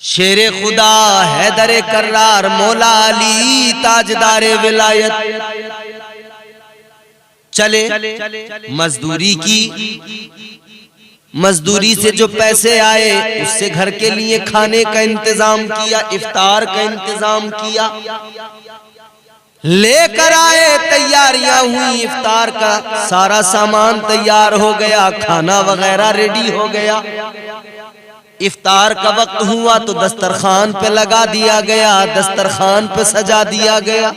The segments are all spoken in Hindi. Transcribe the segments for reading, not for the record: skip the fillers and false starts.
शेरे खुदा हैदर कर्रार मौला अली ताजदारे विलायत चले मजदूरी की। मजदूरी से जो पैसे आए उससे घर के लिए खाने का इंतजाम किया, इफ्तार का इंतजाम किया, लेकर आए, तैयारियां हुई, इफ्तार का सारा सामान तैयार हो गया, खाना वगैरह रेडी हो गया। इफ्तार का वक्त हुआ तो दस्तरखान पे लगा दिया गया, दस्तरखान पे सजा दिया गया।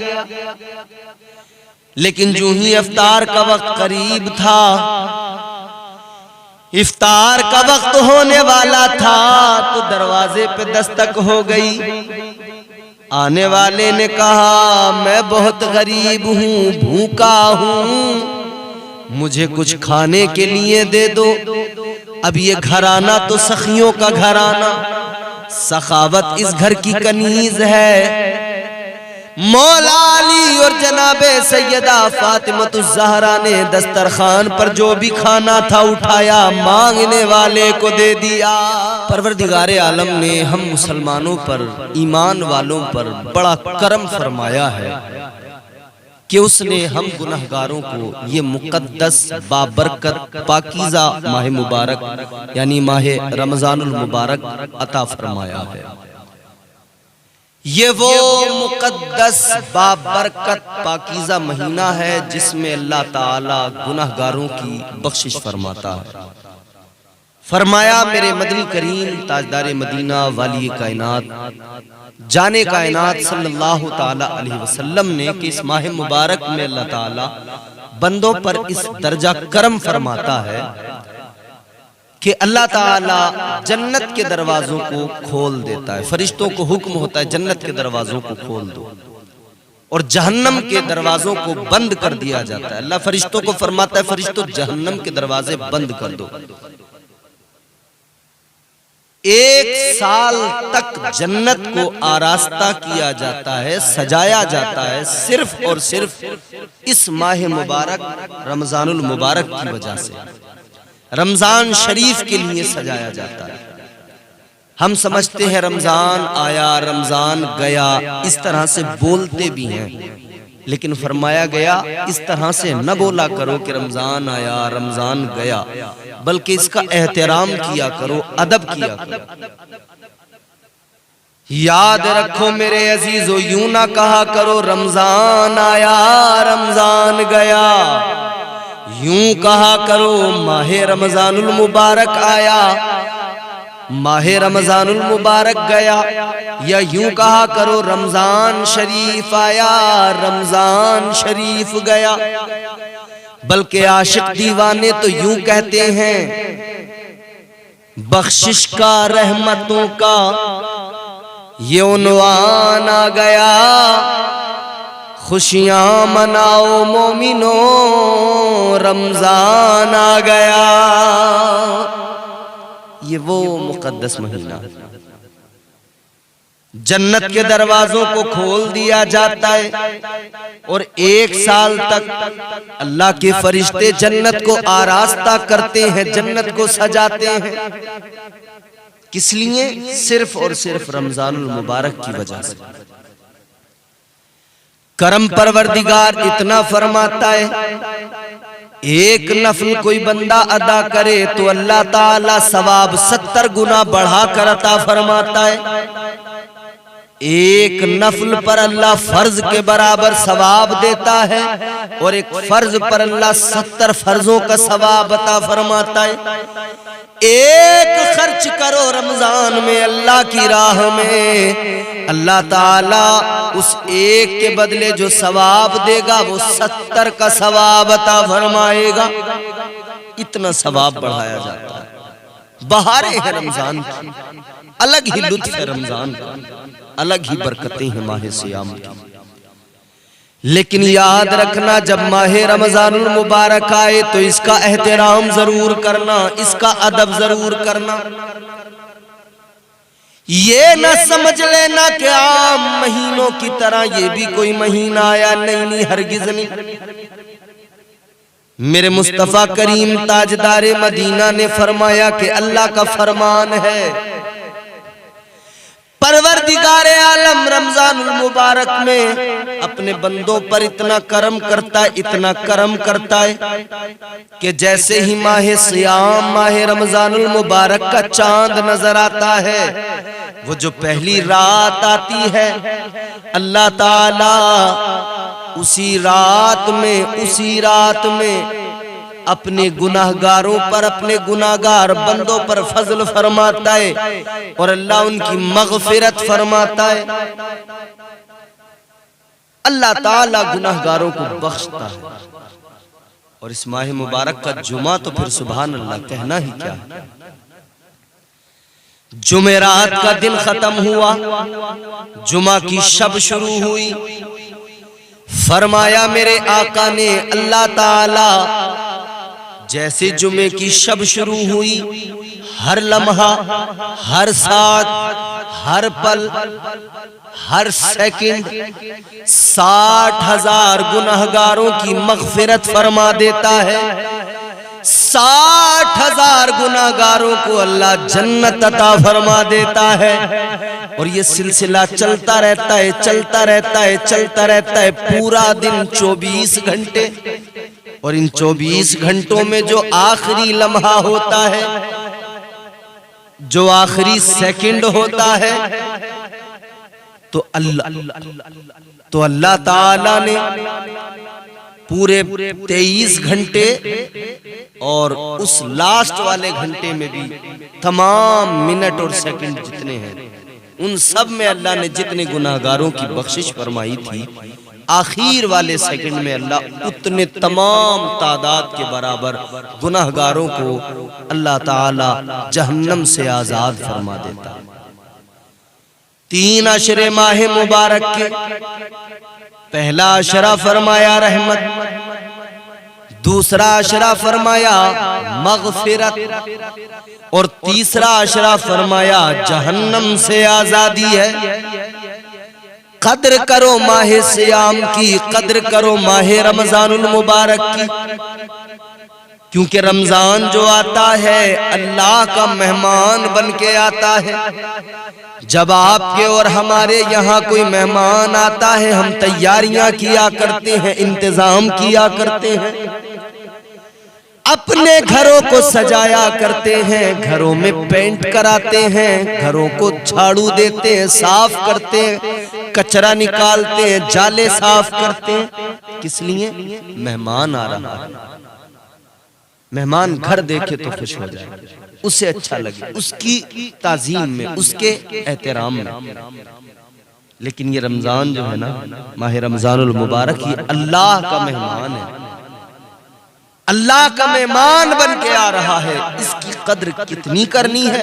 लेकिन जो ही इफ्तार का वक्त करीब था, इफ्तार का वक्त होने वाला था, तो दरवाजे पे दस्तक हो गई। आने वाले ने कहा, मैं बहुत गरीब हूँ, भूखा हूँ, मुझे कुछ खाने के लिए दे दो। अब ये घराना तो सखियों का घराना, सखावत इस घर की कनीज है। मौला अली और जनाबे सैयदा फातिमतुज़ ज़हरा ने दस्तरखान पर जो भी खाना था उठाया, मांगने वाले को दे दिया। परवरदिगारे आलम ने हम मुसलमानों पर, ईमान वालों पर बड़ा करम फरमाया है कि उसने हम गुनहगारों को ये मुक़द्दस बाबरकत पाकीज़ा माह मुबारक यानी माह रमज़ानुल मुबारक अता फरमाया है। ये वो मुक़द्दस बाबरकत पाकीज़ा महीना है जिसमें अल्लाह ताला गुनहगारों की बख्शिश फरमाता है। फरमाया मेरे मदनी करीम ताजदारे मदीना वाली कायनात जाने कायनात सल्लल्लाहु ताला अलैहि वसल्लम ने कि इस माह मुबारक में अल्लाह ताला बंदों पर इस दर्जा करम फरमाता है कि अल्लाह ताला जन्नत के दरवाजों को खोल देता है। फरिश्तों को हुक्म होता है जन्नत के दरवाजों को खोल दो, और जहन्नम के दरवाजों को बंद कर दिया जाता है। अल्लाह फरिश्तों को फरमाता है, फरिश्तों जहन्नम के दरवाजे बंद कर दो। 1 साल तक जन्नत को आरास्ता किया जाता है, सजाया जाता है, सिर्फ और सिर्फ इस माह मुबारक रमजानुल मुबारक की वजह से। रमजान शरीफ के लिए सजाया जाता है। हम समझते हैं रमजान आया, रमजान गया, इस तरह से बोलते भी हैं, लेकिन फरमाया गया इस तरह से न बोला करो कि रमजान आया रमजान गया, बल्कि इसका एहतराम किया करो, अदब किया करो। याद रखो मेरे अजीजों, यूं ना कहा करो रमजान आया रमजान गया, यूं कहा करो माहे रमजानुल मुबारक आया माहे रमजानुल मुबारक गया, या यूं कहा करो रमजान शरीफ आया रमजान शरीफ गया। बल्कि आशिक दीवाने तो यूं कहते हैं, बख्शिश का रहमतों का ये उन्वान आ गया, खुशियां मनाओ मोमिनो रमजान आ गया। ये वो मुक़द्दस महीना, जन्नत के दरवाजों को खोल दिया जाता है और 1 साल तक अल्लाह के फरिश्ते जन्नत को आरास्ता करते हैं, जन्नत को सजाते हैं। किस लिए? सिर्फ और सिर्फ रमजानुल मुबारक की वजह से। करम परवरदिगार इतना फरमाता है, एक नफल कोई बंदा अदा करे तो अल्लाह ताला सवाब 70 गुना बढ़ा कर अता फरमाता है। एक नफल पर अल्लाह फर्ज के बराबर सवाब देता है और एक फर्ज पर अल्लाह 70 फर्जों का सवाब अता फरमाता है। एक खर्च करो रमजान में अल्लाह की राह में, अल्लाह ताला उस एक के बदले जो सवाब देगा वो 70 का सवाब अता फरमाएगा। इतना सवाब बढ़ाया जाता है। बहारें हैं रमजान की, अलग ही लुत्फ है रमजान का, अलग ही बरकतें हैं माह सियाम की। लेकिन याद रखना, जब माह रमजानुल मुबारक आए तो इसका एहतराम जरूर करना, इसका अदब जरूर करना। ये न समझ लेना कि आम महीनों की तरह ये भी कोई महीना आया, नहीं, हरगिज नहीं। मेरे मुस्तफा करीम ताजदारे मदीना ने फरमाया कि अल्लाह का फरमान है, परवरदिगार आलम रमजानुल मुबारक में अपने बंदों पर इतना करम करता है, इतना करम करता है कि जैसे ही माह सियाम माह रमजानुल मुबारक का चांद नजर आता है, वो जो पहली रात आती है, अल्लाह ताला उसी रात में अपने गुनाहगारों पर, अपने गुनाहगार बंदों पर फजल फरमाता है और अल्लाह उनकी मगफिरत फरमाता है। अल्लाह ताला गुनाहगारों को बख्शता है। और इस माह मुबारक का जुमा तो फिर सुभान अल्लाह कहना ही क्या है। जुमेरात का दिन खत्म हुआ, जुमा की शब शुरू हुई। फरमाया मेरे आका ने, अल्लाह ताला जैसे जुमे की शब शुरू हुई, हर लम्हा, हर साथ, हर पल, हर सेकंड 60,000 गुनाहगारों की मगफिरत फरमा देता है। 60,000 गुनाहगारों को अल्लाह जन्नत अता फरमा देता है। और ये सिलसिला चलता रहता है, चलता रहता है, चलता रहता है, पूरा दिन 24 घंटे। और इन 24 घंटों में जो आखिरी लम्हा होता है, जो आखिरी सेकंड होता है, तो अल्लाह ताला ने पूरे 23 घंटे और उस लास्ट वाले घंटे में भी तमाम मिनट और सेकंड जितने हैं, उन सब में अल्लाह ने जितने गुनाहगारों की बख्शिश फरमाई थी, आखिर वाले सेकंड में अल्लाह उतने तमाम तादाद के बराबर गुनाहगारों को अल्लाह ताला जहन्नम से आजाद फरमा देता है। 3 अशरे माह मुबारक के पहला अशरा फरमाया रहमत, दूसरा अशरा फरमाया मगफिरत और तीसरा अशरा फरमाया जहन्नम से आजादी है। कद्र करो माह सियाम की, कद्र करो माह रमजानुल मुबारक की, क्योंकि रमजान जो आता है अल्लाह का मेहमान बन के आता है। जब आपके और हमारे यहाँ कोई मेहमान आता है, हम तैयारियां किया करते हैं, इंतजाम किया करते हैं, अपने घरों को सजाया करते हैं, घरों में पेंट कराते हैं, घरों को झाड़ू देते हैं, साफ करते हैं, कचरा निकालते हैं, जाले साफ करते हैं। किस लिए? मेहमान आ रहा है। मेहमान घर देखे तो खुश हो जाए, उसे अच्छा लगे, उसकी ताजीम में, उसके एहतराम में। लेकिन ये रमजान जो है ना, माह रमजानुल मुबारक, ये अल्लाह का मेहमान है, अल्लाह का मेहमान बन के आ रहा है। इसकी कद्र कितनी करनी है,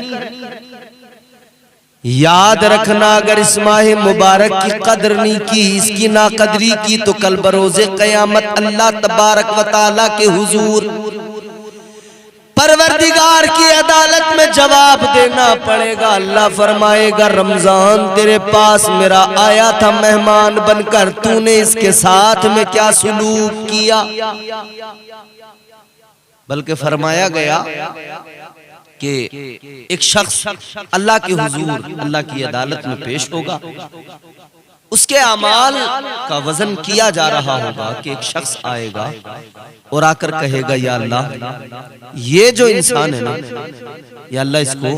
याद रखना। अगर इस माह मुबारक की कद्र नहीं की, इसकी नाकदरी की, तो कल बरोज़े क़यामत अल्लाह तबारक व तआला के हुजूर परवरदिगार की अदालत में जवाब देना पड़ेगा। अल्लाह फरमाएगा, रमजान तेरे पास मेरा आया था मेहमान बनकर, तूने इसके साथ में क्या सुलूक किया। बल्कि फरमाया गया कि एक शख्स अल्लाह के हुजूर, अल्लाह की अदालत में पेश होगा, उसके अमाल का वजन किया जा रहा होगा कि एक शख्स आएगा और आकर कहेगा, या अल्लाह ये जो इंसान है ना, या अल्लाह इसको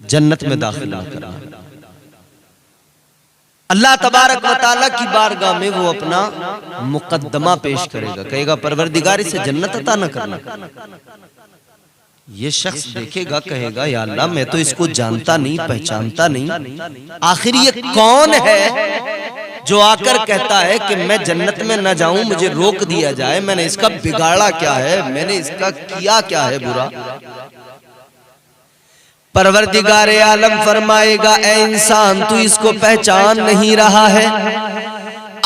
जन्नत में दाखिल ना करा। अल्लाह तबारक व तआला की बारगाह में वो अपना मुकद्दमा पेश करेगा, कहेगा परवरदिगार इसे जन्नत अता न करना। ये शख्स देखेगा, कहेगा, या अल्लाह मैं तो इसको जानता नहीं, पहचानता नहीं, आखिर ये कौन है जो आकर कहता है कि मैं जन्नत में न जाऊं, मुझे रोक दिया जाए, मैंने इसका बिगाड़ा क्या है, मैंने इसका किया क्या है बुरा। परवरदिगार आलम फरमाएगा, ए इंसान तू इसको पहचान नहीं रहा है,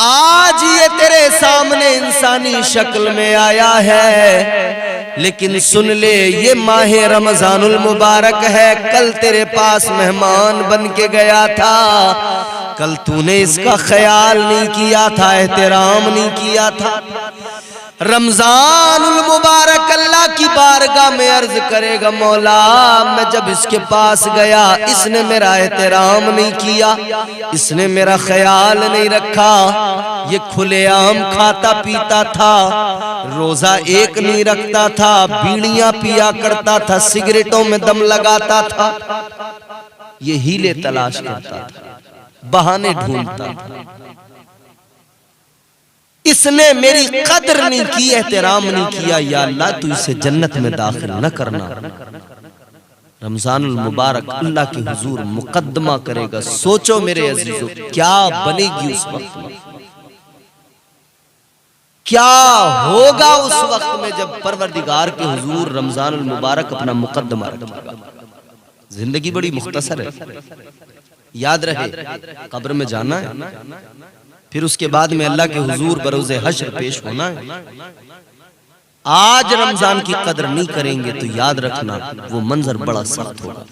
आज ये तेरे सामने इंसानी शक्ल में आया है, लेकिन सुन ले ये माह रमजानुल मुबारक है, कल तेरे पास मेहमान बन के गया था, कल तूने इसका ख्याल नहीं किया था, एहतराम नहीं किया था। रमजानुल मुबारक अल्लाह की बारगाह में अर्ज करेगा, मौला मैं जब इसके पास गया इसने मेरा एहतराम नहीं किया, इसने मेरा ख्याल नहीं रखा, ये खुलेआम खाता पीता था, रोजा एक नहीं रखता था, बीड़ियां पिया करता था, सिगरेटों में दम लगाता था, ये हीले तलाश करता था, बहाने ढूंढता था, इसने मेरी कदर नहीं की, एहतराम नहीं किया, या अल्लाह तू इसे जन्नत में दाखिल न करना। रमजानुल मुबारक अल्लाह के हुजूर मुकद्दमा करेगा। सोचो मेरे अजीजों क्या बनेगी उस वक्त में, क्या होगा उस वक्त में जब परवरदिगार के हुजूर रमजानुल मुबारक अपना मुकद्दमा रखेगा। जिंदगी बड़ी मुख्तसर है, याद रहे कब्र में जाना है, फिर उसके बाद में अल्लाह के हुजूर बरोज़े हश्र पेश होना है। आज रमजान की कदर नहीं करेंगे तो याद रखना वो मंजर बड़ा सख्त होगा।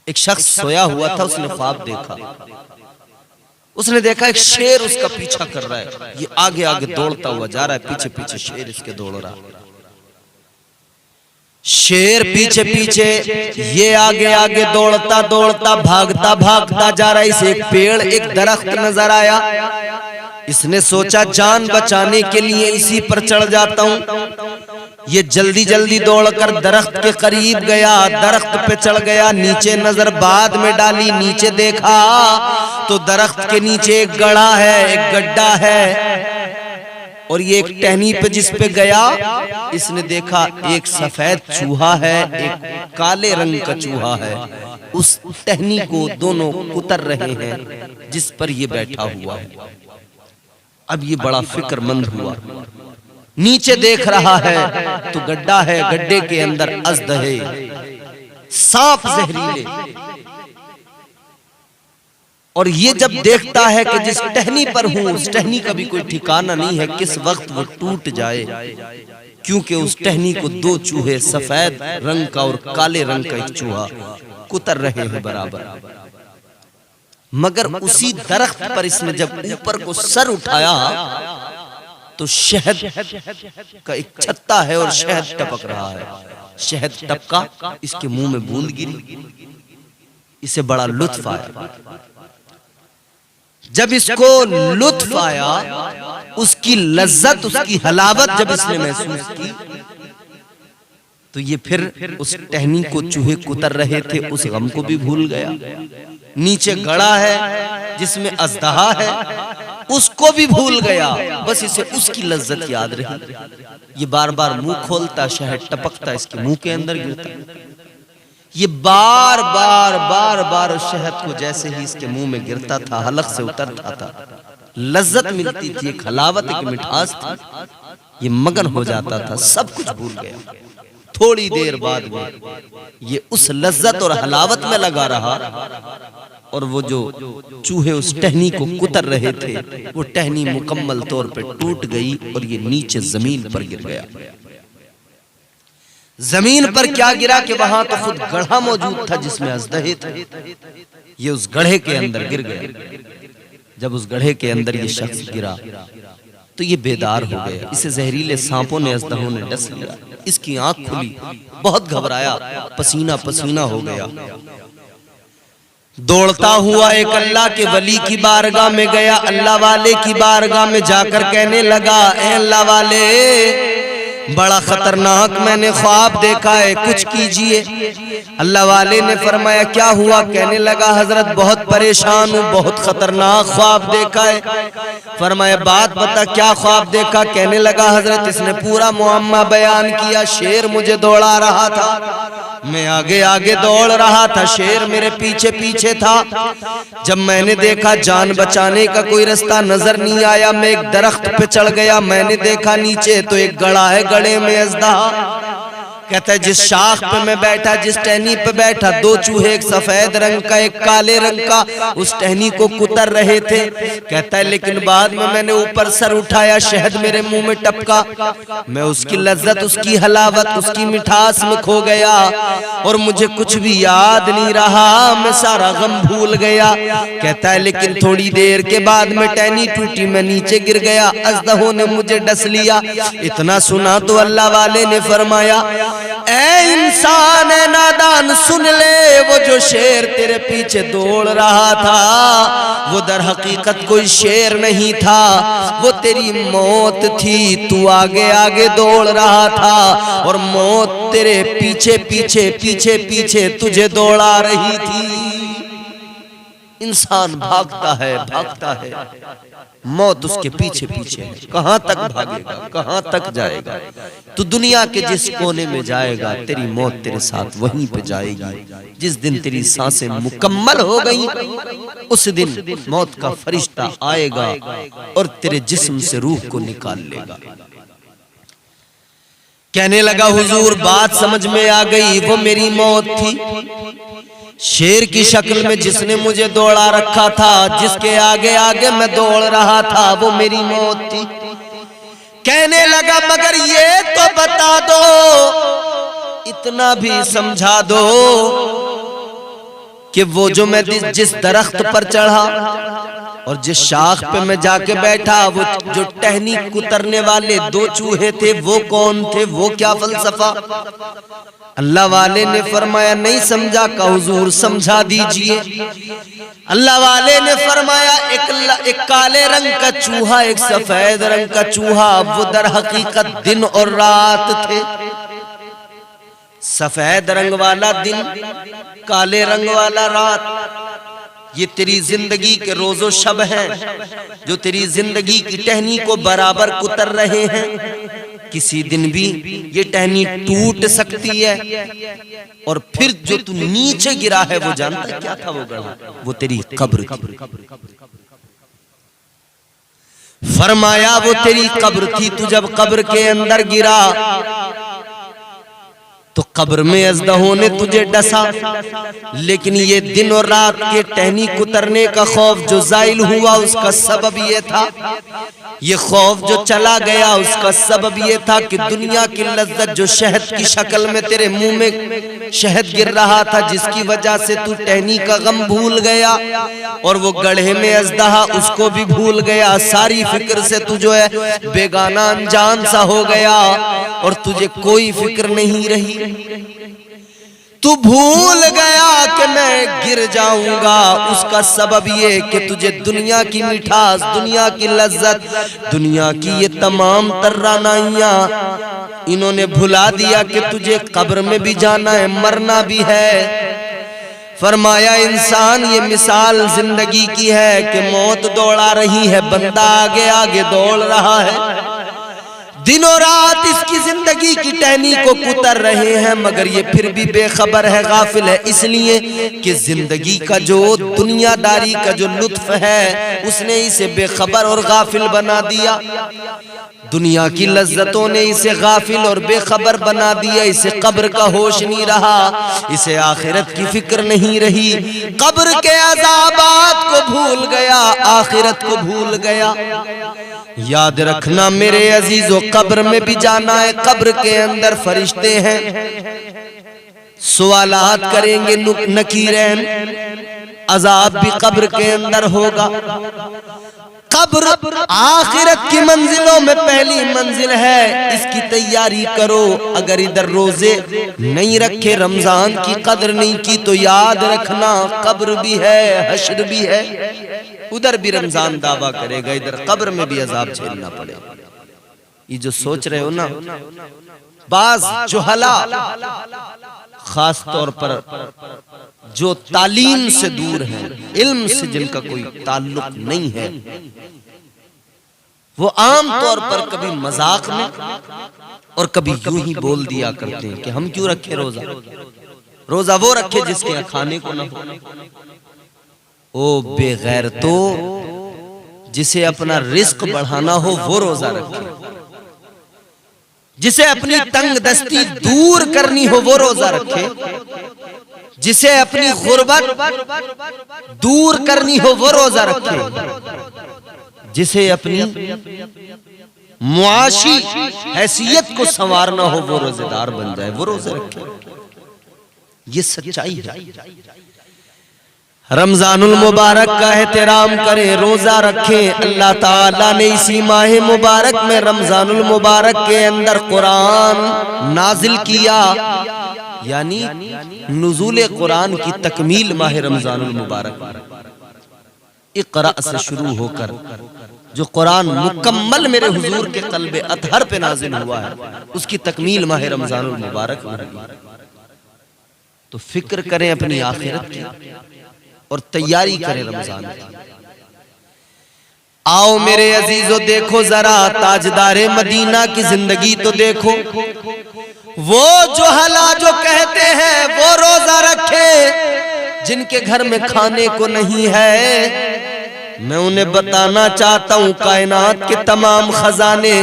एक शख्स सोया हुआ था, उसने ख्वाब देखा, उसने देखा एक शेर उसका पीछा कर रहा है, ये आगे आगे दौड़ता हुआ जा रहा है, पीछे पीछे शेर इसके दौड़ रहा है, शेर पीछे पीछे, ये आगे आगे दौड़ता दौड़ता भागता भागता जा रहा है। इसे एक पेड़ एक दरख्त नजर आया, इसने सोचा जान बचाने के लिए इसी पर चढ़ जाता हूं। ये जल्दी जल्दी दौड़कर दरख्त के करीब गया, दरख्त पे चढ़ गया, नीचे नजर बाद में डाली, नीचे देखा तो दरख्त के नीचे एक गड्ढा है, एक गड्ढा है, और ये एक टहनी पे जिस पे गया इसने देखा एक सफेद चूहा है, एक काले रंग का चूहा है, उस टहनी को दोनों कुतर रहे हैं जिस पर ये बैठा हुआ है। अब ये बड़ा फिक्रमंद हुआ, नीचे देख रहा है तो गड्ढा है, गड्ढे के अंदर अजदहे, सांप जहरीले, और ये जब देखता है कि जिस टहनी पर हूं उस टहनी का भी कोई ठिकाना नहीं है, किस वक्त वो टूट जाए, क्योंकि उस टहनी को दो चूहे सफेद रंग का और काले रंग का एक चूहा कुतर रहे हैं बराबर। मगर उसी दरख्त पर इसने जब ऊपर को सर उठाया तो शहद का एक छत्ता है और शहद टपक रहा है, शहद टपका, इसके मुंह में बूंद गिरी, इसे बड़ा लुत्फ आया। जब इसको लुत्फ आया, उसकी लज्जत, उसकी हलावत जब इसने महसूस की, तो ये फिर उस टहनी को चूहे कुतर रहे थे उस गम को भी भूल गया। नीचे गड़ा है जिसमें अजदहा है उसको भी भूल गया, बस इसे उसकी लज्जत याद रही। ये बार बार मुंह खोलता, शहद टपकता, इसके मुंह के अंदर गिरता, ये बार बार बार बार उस शहद को जैसे ही इसके मुंह में गिरता था, हलक से उतरता था, लज्जत मिलती थी, एक हलावत, एक मिठास थी, ये मगन हो जाता था, सब कुछ भूल गया। थोड़ी देर बाद में ये उस लज्जत और हलावत में लगा रहा, और वो जो चूहे उस टहनी को कुतर रहे थे वो टहनी मुकम्मल तौर पे टूट गई और ये नीचे जमीन पर गिर गया। जमीन पर क्या गिरा कि वहां तो खुद गड्ढा मौजूद था जिसमें अजदहे थे, ये उस गड्ढे के अंदर गिर गया। जब उस गड्ढे के अंदर ये शख्स गिरा तो ये बेदार हो गया, इसे जहरीले सांपों ने, अजदहों ने डस लिया, इसकी आंख खुली, बहुत घबराया, पसीना पसीना हो गया। दौड़ता हुआ एक अल्लाह के वली की बारगाह में गया, अल्लाह वाले की बारगाह में जाकर कहने लगा, ए अल्लाह वाले, बड़ा खतरनाक मैंने ख्वाब देखा है, कुछ कीजिए। अल्लाह वाले ने फरमाया क्या हुआ? कहने लगा हजरत बहुत परेशान हूँ, बहुत खतरनाक ख्वाब देखा है। फरमाया बात बता क्या ख्वाब देखा? कहने लगा हजरत इसने पूरा मुअम्मा बयान किया। शेर मुझे दौड़ा रहा था, मैं आगे आगे दौड़ रहा था, शेर मेरे पीछे पीछे था। जब मैंने देखा जान बचाने का कोई रास्ता नजर नहीं आया, मैं एक दरख्त पे चढ़ गया। मैंने देखा नीचे तो एक गड़ा है, गड़े में अजदहा। कहता है जिस शाख पे मैं बैठा, जिस टहनी पे बैठा, दो चूहे, एक सफेद रंग का एक काले रंग का, उस टहनी को कुतर रहे थे। कहता है लेकिन बाद में मैंने ऊपर सर उठाया, शहद मेरे मुंह में टपका, मैं उसकी लज्जत, उसकी हलावत, उसकी मिठास में खो गया और मुझे कुछ भी याद नहीं रहा, मैं सारा गम भूल गया। कहता है लेकिन थोड़ी देर के बाद में टहनी टूटी, मैं नीचे गिर गया, अजदहों ने मुझे डस लिया। इतना सुना तो अल्लाह वाले ने फरमाया, ऐ इंसान है नादान, सुन ले, वो जो शेर तेरे पीछे दौड़ रहा था वो दर हकीकत कोई शेर नहीं था, वो तेरी मौत थी। तू आगे आगे दौड़ रहा था और मौत तेरे पीछे पीछे पीछे पीछे तुझे दौड़ा रही थी। इंसान भागता है, मौत उसके पीछे पीछे है। कहां तक भागेगा, कहां तक जाएगा? तू दुनिया के जिस कोने में जाएगा, तेरी मौत तेरे साथ वहीं पे जाएगी। जिस दिन तेरी सांसें मुकम्मल हो गई, उस दिन मौत का फरिश्ता आएगा और तेरे जिस्म से रूह को निकाल लेगा। कहने लगा हुजूर बात समझ में आ गई, वो मेरी मौत थी। शेर की शक्ल में जिसने मुझे दौड़ा रखा था, जिसके आगे आगे मैं दौड़ रहा था, वो मेरी मौत थी। कहने लगा मगर ये तो बता दो, इतना भी समझा दो कि वो जो मैं जिस दरख्त पर चढ़ा और जिस शाख पे मैं जाके बैठा, वो जो टहनी कुतरने वाले दो चूहे थे, वो कौन थे, वो क्या फलसफा? अल्लाह वाले ने फरमाया नहीं समझा? का हुजूर समझा दीजिए। अल्लाह वाले ने फरमाया एक काले रंग का चूहा, एक सफेद रंग का चूहा, वो दर हकीकत दिन और रात थे। सफेद रंग वाला दिन, काले रंग वाला रात। ये तेरी जिंदगी के रोजो शब हैं जो तेरी जिंदगी की टहनी को बराबर कुतर रहे हैं। किसी दिन भी ये टहनी टूट सकती है और फिर जो तू नीचे गिरा है वो जानता है क्या था? वो गढ़ा, वो तेरी कब्र थी। फरमाया वो तेरी कब्र थी। तू जब कब्र के अंदर गिरा तो कब्र में अजदहों ने तुझे डसा, लेकिन ये दिन और रात के टहनी कुतरने का खौफ जो जाइल हुआ, उसका सबब ये था, ये खौफ जो चला गया, उसका सबब ये था कि दुनिया की लज्जत जो शहद की शक्ल में तेरे मुंह में शहद गिर रहा था, जिसकी वजह से तू टहनी का गम भूल गया और वो गड्ढे में अजदहा उसको भी भूल गया। सारी फिक्र से तू जो है बेगाना अनजान सा हो गया और तुझे कोई फिक्र नहीं रही। तू भूल गया कि मैं गिर जाऊंगा। उसका सबब ये कि तुझे दुनिया की मिठास, दुनिया की लज्जत, दुनिया की ये तमाम तर्रानाइयां इन्होंने भुला दिया कि तुझे कब्र में भी जाना है, मरना भी है। फरमाया इंसान ये मिसाल जिंदगी की है कि मौत दौड़ा रही है, बंदा आगे आगे दौड़ रहा है, दिनों रात इसकी जिंदगी की टहनी को कुतर रहे हैं, मगर ये फिर भी बेखबर है, गाफिल है, इसलिए कि जिंदगी का जो दुनियादारी का जो लुत्फ है उसने इसे बेखबर और गाफिल बना दिया। दुनिया की लज्जतों ने इसे गाफिल और बेखबर बना दिया। इसे कब्र का होश नहीं रहा, इसे आखिरत की फिक्र नहीं रही, कब्र के अज़ाबात को भूल गया, आखिरत को भूल गया। याद रखना मेरे अजीजों, कब्र में भी जाना है। कब्र के अंदर फरिश्ते हैं, सवालात करेंगे, नकीरैन, अजाब भी कब्र के अंदर होगा। कब्र आखिरत की मंजिलों में पहली मंजिल है, इसकी तैयारी करो। अगर इधर रोजे नहीं रखे, रमजान की कदर नहीं की, तो याद रखना कब्र भी है, हश्र भी है। उधर भी रमजान दावा करेगा, इधर कब्र में भी अजाब झेलना पड़ेगा। ये जो सोच रहे हो ना, बाज जुहला, खास तौर पर जो तालीम से दूर हैं, इल्म से जिनका कोई ताल्लुक नहीं है, वो आम तौर पर कभी मजाक में और कभी यूं ही बोल दिया करते हैं कि हम क्यों रखे रोजा, रोजा वो रखे जिसके यहाँ खाने को न हो। ओ बेगैर, तो जिसे अपना रिस्क बढ़ाना हो वो रोजा रखे। जिसे अपनी तंग दस्ती दूर करनी हो वो रोजा रखे, जिसे अपनी गुर्बत दूर करनी हो वो रोजा रखे, जिसे अपनी मुआशी हैसियत को संवारना हो वो रोजेदार बन जाए, वो रोजे रखे। ये सच्चाई है। रमजानुल मुबारक का एहतराम करें, रोजा रखें। अल्लाह ताला ने इसी माह मुबारक में रमजानुल मुबारक के अंदर कुरान नाजिल किया, यानी नुज़ूल कुरान की तकमील माह रमजानुल मुबारक इक़रा से शुरू होकर जो कुरान मुकम्मल मेरे हुजूर के क़ल्बे अतहर पे नाजिल हुआ है, उसकी तकमील माह रमजानुल मुबारक में। तो फिक्र करें अपनी आखिरत की और तैयारी करें रमजान की। आओ मेरे अजीजों, देखो जरा ताजदारे मदीना की जिंदगी तो देखो। वो जो हला जो कहते हैं वो रोजा रखे, जिनके घर में खाने को नहीं है, मैं उन्हें बताना चाहता हूं कायनात के तमाम खजाने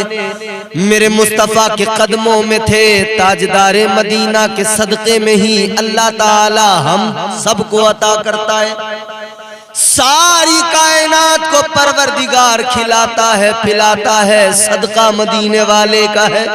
मेरे मुस्तफा के कदमों में थे। ताजदारे मदीना के सदके में ही अल्लाह ताला हम सबको अता करता है। सारी कायनात को परवरदिगार खिलाता है, पिलाता है। सदका मदीने वाले का है,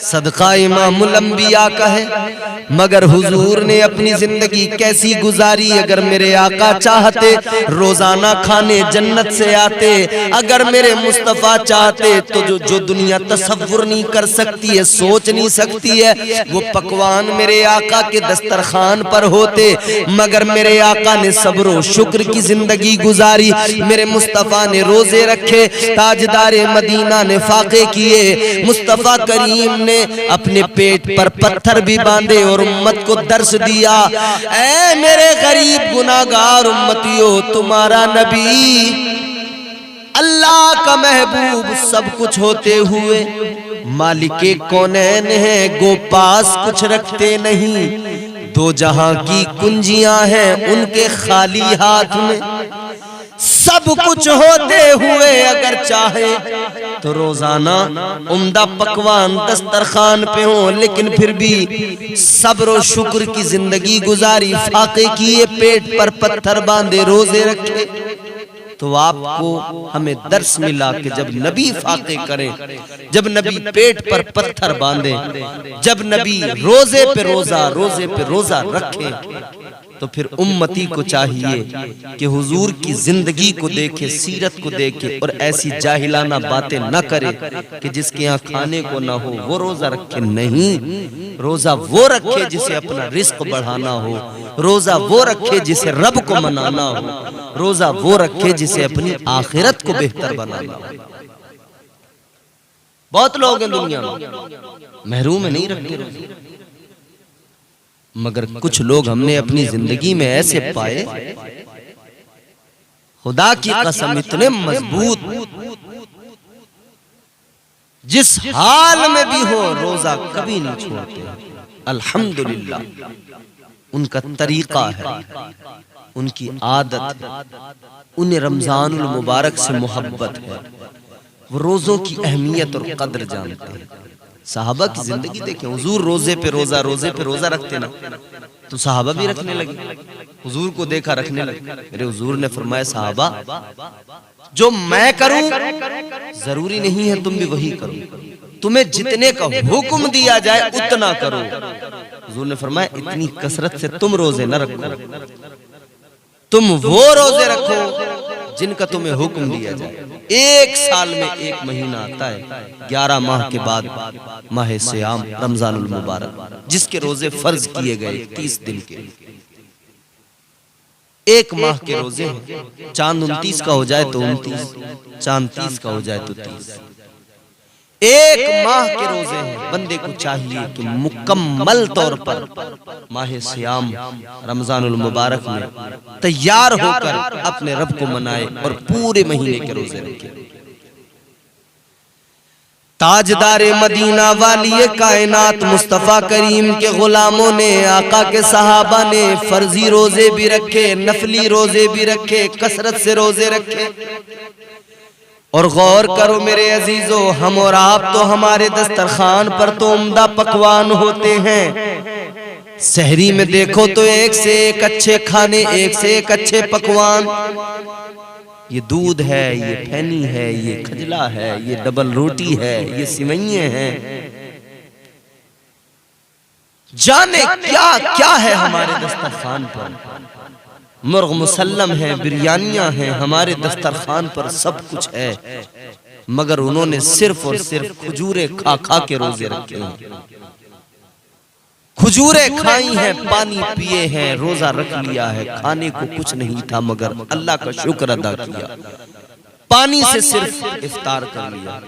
सदका इमामुल अंबिया का है। मगर हुजूर ने अपनी जिंदगी कैसी गुजारी, अगर मेरे आका चाहते रोजाना खाने जन्नत से आते, अगर मेरे मुस्तफा चाहते तो जो दुनिया तसव्वुर नहीं कर सकती है, सोच नहीं सकती है, वो पकवान मेरे आका के दस्तरखान पर होते। मगर मेरे आका ने सब्र और शुक्र की जिंदगी गुजारी, मेरे मुस्तफा ने रोजे रखे, ताजदारे मदीना ने फाके किए, मुस्तफा करीम ने अपने पेट पर पत्थर भी बांधे और उम्मत को दर्श दिया। ऐ मेरे गरीब गुनाहगार उम्मतियों, तुम्हारा नबी अल्लाह का महबूब सब कुछ होते हुए मालिके कौनैन है, गो पास कुछ रखते नहीं। दो जहां की कुंजियां हैं उनके खाली हाथ में, सब कुछ होते हुए अगर चाहे तो रोजाना उम्दा पकवान दस्तरखान पे हो, लेकिन फिर भी सब्र और शुक्र की जिंदगी गुजारी, फाके किए, पेट पर पत्थर बांधे, रोजे रखे। तो आपको हमें दर्श मिला कि जब नबी फाके करें, जब नबी पेट पर पत्थर बांधे, जब नबी रोजे पे रोजा, रोजे पे रोजा रखे, तो फिर उम्मती को चाहिए कि हुजूर की जिंदगी को देखे, सीरत को देखे और ऐसी जाहिलाना बातें न करे कि जिसके यहाँ खाने को ना हो वो रोजा रखे। नहीं, रोजा वो रखे जिसे अपना रिस्क बढ़ाना हो, रोजा वो रखे जिसे रब को मनाना हो, रोजा वो रखे जिसे अपनी आखिरत को बेहतर बनाना हो। बहुत लोग हैं दुनिया में महरूम में नहीं रखते रोजे, मगर कुछ लोग हमने अपनी जिंदगी में ऐसे पाए, खुदा की कसम इतने मजबूत, जिस हाल में भी हो रोजा कभी नहीं छोड़ते। अल्हम्दुलिल्लाह, उनका तरीका है, उनकी आदत है, उन्हें रमजानुल मुबारक से मोहब्बत है, वो रोजों की अहमियत और कद्र जानते हैं। साहबा की जिंदगी देखें, हुजूर रोजे पे रोजा रखते ना, तो साहबा भी रखने लगे। हुजूर को देखा रखने लगे। मेरे हुजूर ने फरमाया, साहबा जो मैं करूं जरूरी नहीं है तुम भी वही करो, तुम्हें जितने का हुक्म दिया जाए उतना करो। हुजूर ने फरमाया, इतनी कसरत से तुम रोजे न रखो, तुम वो रोजे रखो जिनका तुम्हें हुक्म दिया जाए। एक साल में एक महीना आता है, 11 माह के बाद माह सियाम रमजानुल मुबारक, जिसके रोजे फर्ज किए गए 30 दिन के। एक माह के रोजे हैं, चांद 29 का हो जाए तो 29, चांद 30 का हो जाए तो 30। एक माह के रोजे हैं। बंदे को चाहिए कि मुकम्मल तौर पर माह सियाम रमजानुल मुबारक में तैयार होकर अपने रब को मनाए और पूरे महीने के रोजे रखे। ताजदारे मदीना वाली कायनात मुस्तफा करीम के गुलामों ने, आका के सहाबा ने फर्जी रोजे भी रखे, नफली रोजे भी रखे, कसरत से रोजे रखे। और गौर करो मेरे अजीजों, हम और आप तो हमारे दस्तरखान पर तो उम्दा पकवान होते हैं। सहरी में देखो तो एक से एक अच्छे खाने, एक से एक अच्छे पकवान। ये दूध है, ये फैनी है, ये खजला है, ये डबल रोटी है, ये सिवैये हैं, जाने क्या क्या है हमारे दस्तरखान पर। मुर्ग मुसल्लम है, बिरयानियां हैं, हमारे दस्तरखान पर सब कुछ है, मगर उन्होंने सिर्फ और सिर्फ खजूरें खा खा के रोजे रखे हैं। खजूरें खाई हैं, पानी पिए हैं, रोजा रख लिया है। खाने को कुछ नहीं था मगर अल्लाह का शुक्र अदा किया। पानी से सिर्फ इफ्तार कर लिया,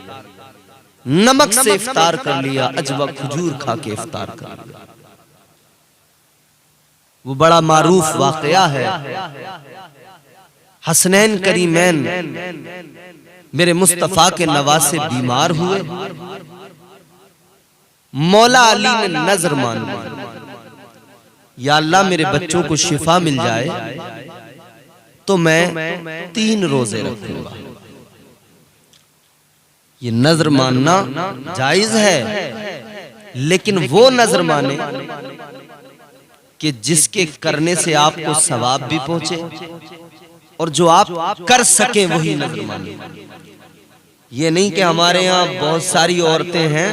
नमक से इफ्तार कर लिया, अजवा खजूर खा के इफ्तार कर लिया। वो बड़ा मारूफ वाकया है। हसनैन करीमैन मेरे मुस्तफा के नवासे बीमार हुए। मौला अली ने नजर मानी, या अल्लाह मेरे बच्चों को शिफा मिल जाए तो मैं 3 रोजे रखूंगा। ये नजर मानना जायज है, लेकिन वो नजर माने कि जिसके करने से आपको सवाब भी पहुंचे और जो आप कर सके वही नजर माने। ये नहीं कि हमारे यहाँ बहुत सारी औरतें हैं,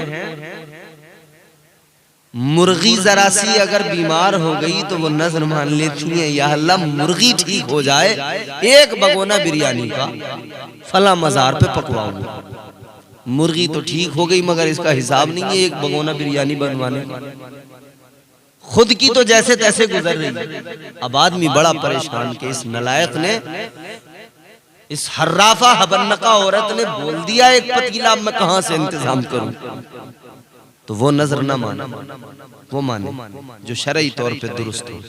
मुर्गी जरा सी अगर बीमार हो गई तो वो नजर मान लेती हैं, या अल्लाह मुर्गी ठीक हो जाए, एक भगोना बिरयानी का फला मजार पे पकवाऊंगा। मुर्गी तो ठीक हो गई मगर इसका हिसाब नहीं है एक भगोना बिरयानी बनवाने का। खुद की तो जैसे तैसे गुजर रही। अब आदमी बड़ा परेशान कि इस नलायक ने, इस हर्राफा हबन्नका औरत ने बोल दिया एक पतीला, मैं कहां से इंतजाम करूं। तो वो नजर ना माने, वो माने जो शरई तौर पे दुरुस्त हो।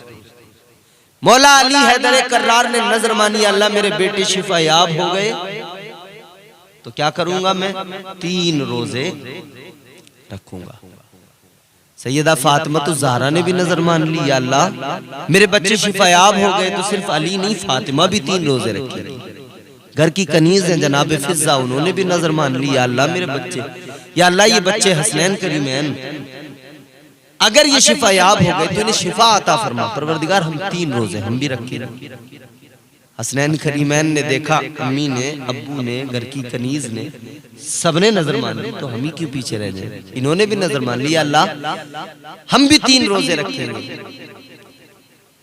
मौला अली हैदर कर्रार ने नजर मानी, अल्लाह मेरे बेटे शिफायाब हो गए तो क्या करूंगा, मैं 3 रोजे रखूंगा। सैयदा फातिमा ज़हरा ने भी नजर मान ली, या अल्लाह मेरे बच्चे शिफायाब हो गए तो सिर्फ अली नहीं, फातिमा भी 3 रोजे रखेगी। घर की कनीज है जनाब फिजा, उन्होंने भी नजर मान ली, या अल्लाह मेरे बच्चे, या अल्लाह ये बच्चे हसनैन करीमैन अगर ये शिफायाब हो गए तो इन्हें शिफा अता फरमा, परवरदिगार हम 3 रोजे हम भी रखेंगे। हसनैन करीमैन ने देखा, अम्मी ने, अब्बू ने, घर की कनीज ने, सबने नजर मान ली, तो हम ही क्यों पीछे रह जाए। इन्होंने भी नजर मान लिया, अल्लाह हम भी 3 रोजे रखेंगे।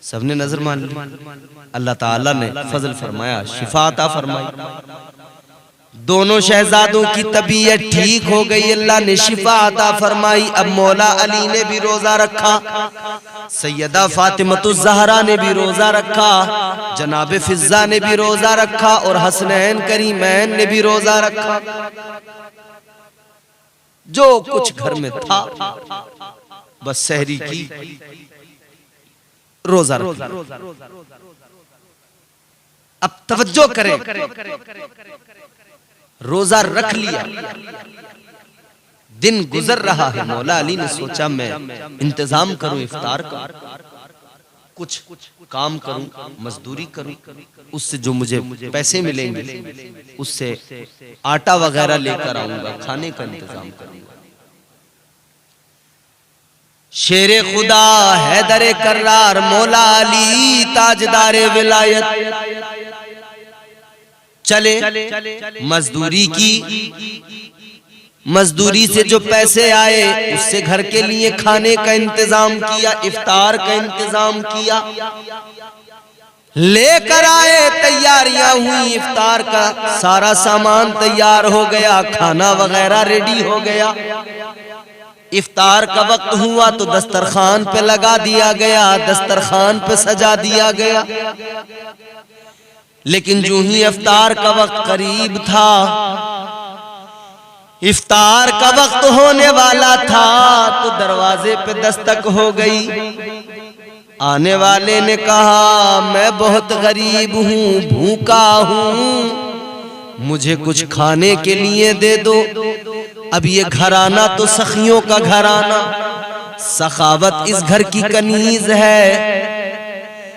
सबने नजर मान ली, अल्लाह ताला ने फजल फरमाया, शिफा अता फरमाई। दोनों शहजादों की तबीयत ठीक हो गई, अल्लाह ने शिफा अता फरमाई। अब मौला अली ने भी रोजा रखा, सैयदा फातिमा ज़हरा ने भी रोजा रखा, जनाब फिजा ने भी रोजा रखा और हसनैन करीमैन ने भी रोजा रखा। जो कुछ घर में था बस सहरी की, रोजा रखा। अब तवज्जो करें, रोजा रख लिया, दिन गुजर रहा है। मौला अली ने सोचा मैं इंतजाम करूं इफ्तार का, कुछ काम करूं, मजदूरी करूं, उससे जो मुझे पैसे मिलेंगे उससे आटा वगैरह लेकर आऊंगा, खाने का इंतजाम करूंगा। शेरे खुदा हैदर कर्रार मौला अली ताजदारे विलायत चले, मजदूरी की, मजदूरी से जो पैसे आए उससे घर के लिए खाने का इंतजाम किया, इफ्तार का इंतजाम किया, लेकर आए, तैयारियां हुई, इफ्तार का सारा सामान तैयार हो गया, खाना वगैरह रेडी हो गया। इफ्तार का वक्त हुआ तो दस्तरखान पे लगा दिया गया, दस्तरखान पे सजा दिया गया। लेकिन जो ही इफ्तार का वक्त करीब था, इफ्तार का वक्त होने वाला था तो दरवाजे पे दस्तक हो गई। आने वाले ने कहा, मैं बहुत गरीब हूँ, भूखा हूँ, मुझे कुछ खाने के लिए दे दो। अब ये घराना तो सखियों का घराना, सखावत इस घर की कनीज है,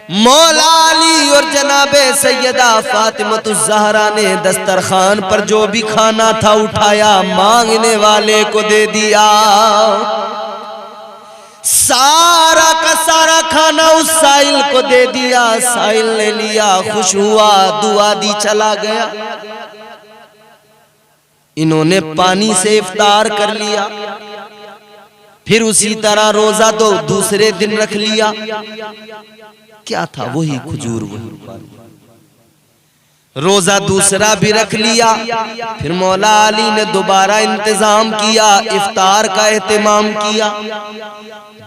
मौला अली और जनाबे सैयदा फातिमतुज़ ज़हरा ने दस्तरखान पर जो भी खाना था उठाया, मांगने वाले को दे दिया। सारा का सारा खाना उस साइल को दे दिया। साइल ने लिया, खुश हुआ, दुआ दी, चला गया। इन्होंने पानी से इफ्तार कर लिया। फिर उसी तरह रोजा तो दूसरे दिन रख लिया। क्या था? वही खजूर, वही पानी। रोजा दूसरा भी रख लिया। फिर मौला अली ने दोबारा इंतजाम किया, इफ्तार का एहतमाम किया।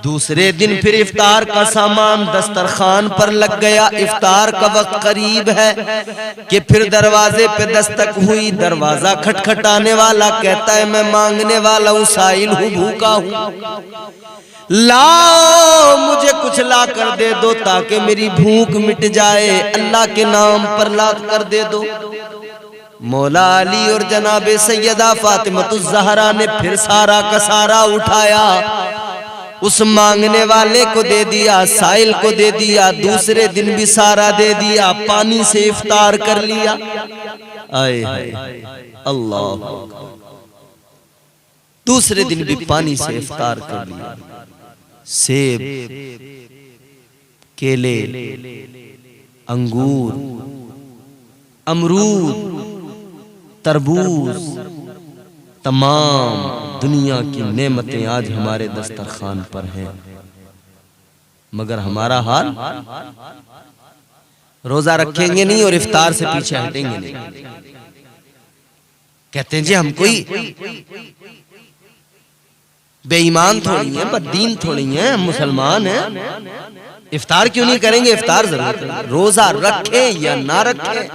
दूसरे दिन फिर इफ्तार का सामान दस्तरखान पर लग गया। इफ्तार का वक्त करीब है कि फिर दरवाजे पे दस्तक हुई। दरवाजा खटखटाने वाला कहता है, मैं मांगने वाला हूँ, साइल हूँ, भूखा हूँ, लाओ मुझे कुछ ला कर दे दो ताकि मेरी भूख मिट जाए, अल्लाह के नाम पर ला कर दे दो। मौला अली और जनाबे सैयदा फातिमतुज़ ज़हरा ने फिर सारा का सारा उठाया, उस मांगने वाले को दे दिया, साइल को दे दिया। दूसरे दिन भी सारा दे दिया, पानी से इफ्तार कर लिया। आए अल्लाह, दूसरे दिन भी पानी से इफ्तार कर लिया। सेब, केले, अंगूर, अमरूद, तरबूज, तमाम दुनिया की नेमतें आज हमारे दस्तरखान पर हैं। मगर हमारा हाल, रोजा रखेंगे नहीं और इफ्तार से पीछे हटेंगे नहीं। कहते हैं जी हम कोई बेईमान थोड़ी है, बददीन थोड़ी है, हम मुसलमान हैं, इफ्तार क्यों नहीं करेंगे? इफ्तार जरूर करेंगे। रोजा रखे या ना रखे,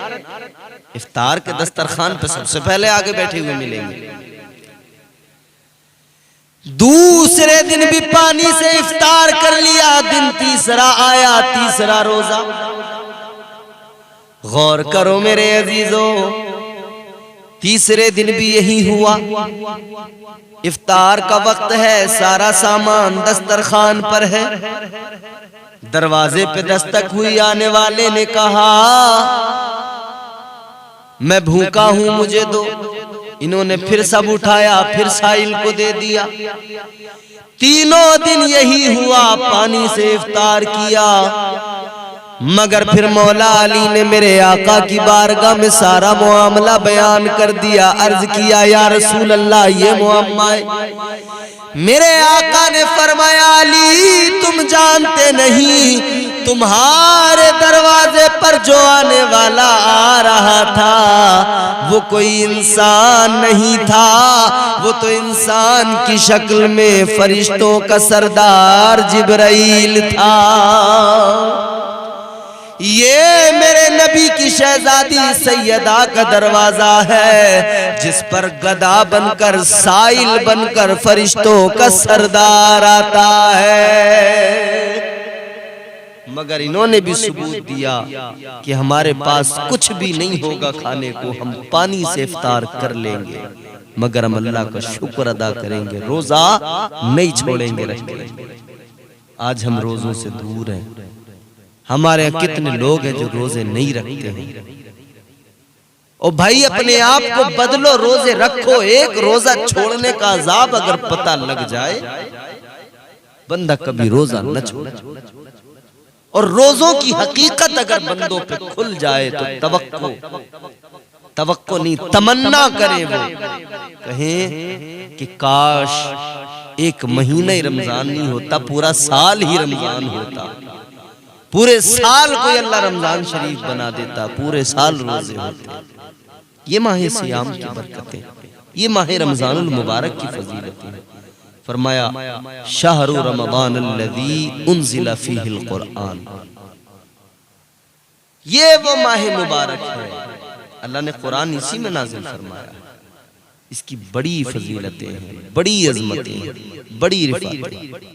इफ्तार के दस्तरखान पे सबसे पहले आगे बैठे हुए मिलेंगे। दूसरे दिन भी पानी से इफ्तार कर लिया। दिन तीसरा आया, तीसरा रोजा। गौर करो मेरे अजीजों, तीसरे दिन भी यही हुआ। इफ्तार का वक्त है, सारा सामान दस्तरखान पर है। दरवाजे पे दस्तक हुई, आने वाले ने कहा, मैं भूखा हूं, मुझे दो। इन्होंने फिर सब उठाया, फिर साइल को दे दिया। तीनों दिन यही हुआ, पानी से इफ्तार किया। मगर फिर मौला अली ने मेरे आका की बारगाह में सारा मुआमला बयान कर दिया। अर्ज किया, या रसूल अल्लाह, ये मुअम्मा है। मेरे आका ने फरमाया, अली तुम जानते नहीं, तुम्हारे दरवाजे पर जो आने वाला आ रहा था वो कोई इंसान नहीं था, वो तो इंसान की शक्ल में फरिश्तों का सरदार जिब्राइल था। ये मेरे नबी की शहजादी सैयदा का दरवाजा है, जिस पर गदा बनकर, साइल बनकर फरिश्तों का सरदार आता है। मगर इन्होंने भी सबूत दिया कि हमारे पास कुछ भी नहीं होगा खाने को, हम पानी से इफ्तार कर लेंगे, मगर हम अल्लाह का शुक्र अदा करेंगे, रोजा नहीं छोड़ेंगे, रखेंगे। आज हम रोजों से दूर हैं। हमारे यहाँ कितने लोग हैं जो रोजे नहीं रखते हैं। ओ भाई, अपने आप को बदलो, रोजे रखो। एक रोजा छोड़ने का अजाब अगर पता लग जाए, बंदा कभी रोजा न छोड़े। और रोजों की हकीकत अगर बंदों पे खुल जाए तो तवक्को नहीं, तमन्ना करे, वो कहें कि काश एक महीना ही रमजान नहीं होता, पूरा साल ही रमजान होता, पूरे साल कोई अल्लाह रमजान शरीफ बना देता, पूरे साल रोजे होते। ये माह सियाम की बरकतें, ये माह रमजानुल मुबारक की फजीलतें। फरमाया, शहरु रमज़ान अल्लज़ी उन्ज़िला फ़ीहिल क़ुरआन, ये वो माह मुबारक है, अल्लाह ने कुरान इसी में नाज़िल फरमाया। इसकी बड़ी फजीलतें हैं, बड़ी अज़मतें हैं, बड़ी रिफ़ातें।